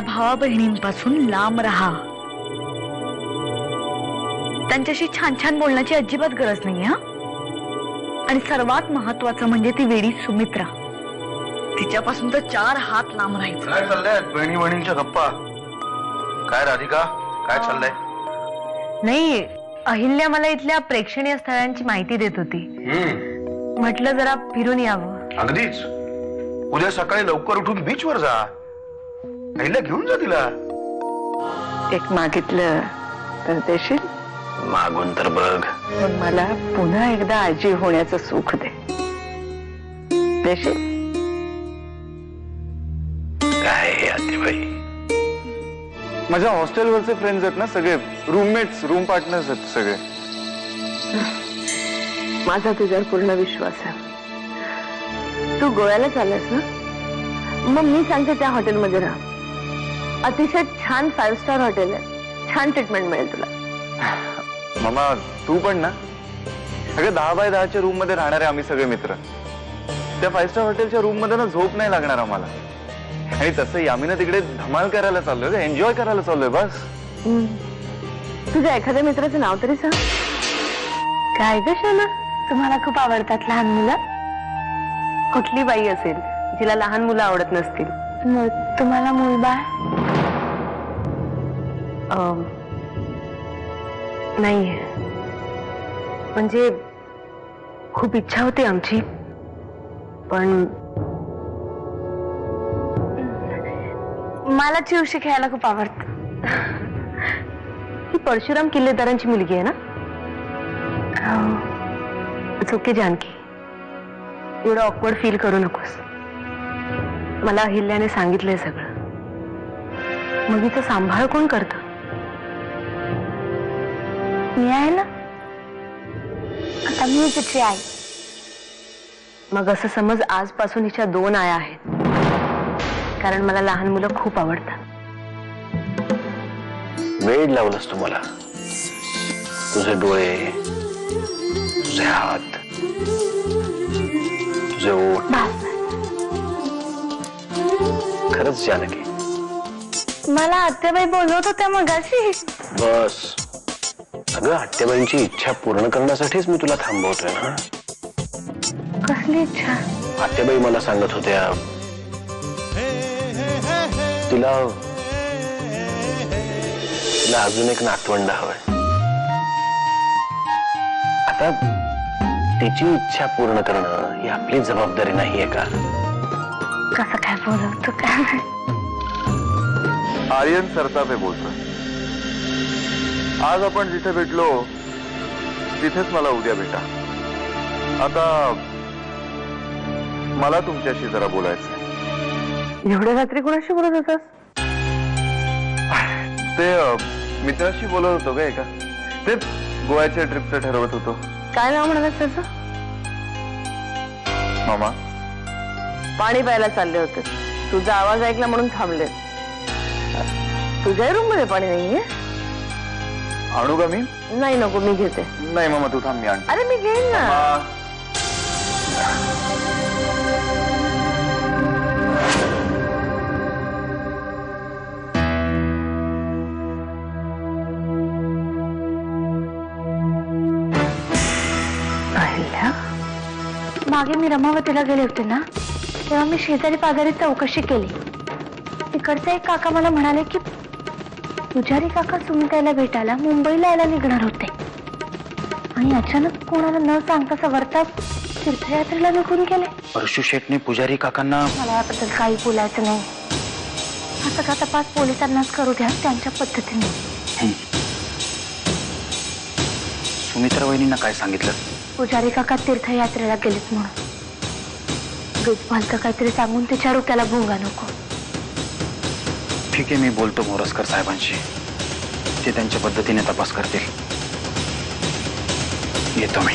भावा बहिणींपासून लांब राहा. त्यांच्याशी छान छान बोलण्याची अजिबात गरज नाही. हा, आणि सर्वात महत्वाचं म्हणजे ती वेडी सुमित्रा, तिच्यापासून तर 4 हात लांब राहायचं. काय चाललंय बहिणी बहिणींच्या गप्पा? काय राधिका, काय चाललंय? नाही, अहिल्या मला इथल्या प्रेक्षणीय स्थळांची माहिती देत होती. म्हटलं जरा फिरून यावं. अगदीच. उद्या सकाळी लवकर उठून बीच वर जा. पहिला घेऊन जा तिला. एक मागितलं तर देशील? मागून तर बघ. पण मला पुन्हा एकदा आजी होण्याचं सुख दे. देशील? काय आतेबाई, माझ्या हॉस्टेलवरचे फ्रेंड्स आहेत ना सगळे, रूममेट्स, रूम पार्टनर्स आहेत सगळे. माझा तुझ्यावर पूर्ण विश्वास आहे. तू गोव्याला चाललास ना, मग मी सांगते त्या हॉटेलमध्ये राहा. अतिशय छान 5 स्टार हॉटेल आहे, छान ट्रीटमेंट मिळेल तुला. मामा तू पण ना, सगळे 10 बाय 10च्या रूम मध्ये राहणारे आम्ही सगळे मित्र. त्या 5 स्टार हॉटेलच्या रूम मध्ये ना झोप नाही लागणार आम्हाला. आणि तसंही आम्ही ना तिकडे धमाल करायला चाललोय, एन्जॉय करायला चाललोय बस. तुझ्या एखाद्या मित्राचं नाव तरी सांग. काय ग शोना, तुम्हाला खूप आवडतात लहान मुलं? कुठली बाई असेल जिला लहान मुलं आवडत नसतील? तुम्हाला मुलबाळ? नाही, म्हणजे खूप इच्छा होती आमची, पण मला चिवशी खेळायला खूप आवडत. ही परशुराम किल्लेदारांची मुलगी आहे ना? चुके जानकी, एवढं ऑकवर्ड फील करू नकोस. मला अहिल्याने सांगितलंय सगळं. मग हिचं सांभाळ कोण करतं? मी आहे ना, आता मी तिची आई. मग असं समज आजपासून हिच्या 2 आया आहेत, कारण मला लहान मुलं खूप आवडतात. वेळ लावलंस तू मला. तुझे डोळे, तुझे हात, तुझे ओठ. खरंच जानकी, मला आत्याबाई बोलवत होत्या मगाशी. बस. अगं आत्याबाईंची इच्छा पूर्ण करण्यासाठीच मी तुला थांबवतोय ना. कसली इच्छा? आत्याबाई मला सांगत होत्या तिला अजून एक नातवंड हवंय. आता तिची इच्छा पूर्ण करणं ही आपली जबाबदारी नाहीये का? कसं काय बोलवतो काय? आर्यन सरतापे बोलतोय. आज आपण जिथे भेटलो तिथेच मला उद्या भेटा. आता मला तुमच्याशी जरा बोलायचंय. एवढ्या रात्री कोणाशी बोलत होतास? ते मित्राशी बोलत होतो का एका, ते गोव्याच्या ट्रिपचं ठरवत होतो. काय नाव म्हणालास त्याचं? मामा पाणी प्यायला चालले होते, तुझा आवाज ऐकला म्हणून थांबले. तुझ्या रूम मध्ये पाणी नाहीये? आणू का मी? नाही नको, मी घेते. नाही मामा तू थांब, मी आणतो. अरे मी घेईन ना. मागे मी रमावतीला गेले होते ना, तेव्हा मी शेजारी पाजारी चौकशी केली. तिकडचा एक काका मला म्हणाले की पुजारी काका सुमित्राला भेटायला मुंबईला यायला निघणार होते, आणि अचानक कोणाला न सांगता सवरता तीर्थयात्रेला निघून गेले. परशु शेठने पुजारी काकांना. मला याबद्दल काही बोलायचं नाही. हा सगळा तपास पोलिसांनाच करू द्या त्यांच्या पद्धतीने. सुमित्रा वहिनींना काय सांगितलं? पुजारी काका तीर्थयात्रेला गेलेत म्हणून. भलतं काहीतरी सांगून त्याच्या डोक्याला भोंगा नको. ठीक आहे, मी बोलतो मोरजकर साहेबांशी. ते त्यांच्या पद्धतीने तपास करतील. येतो मी.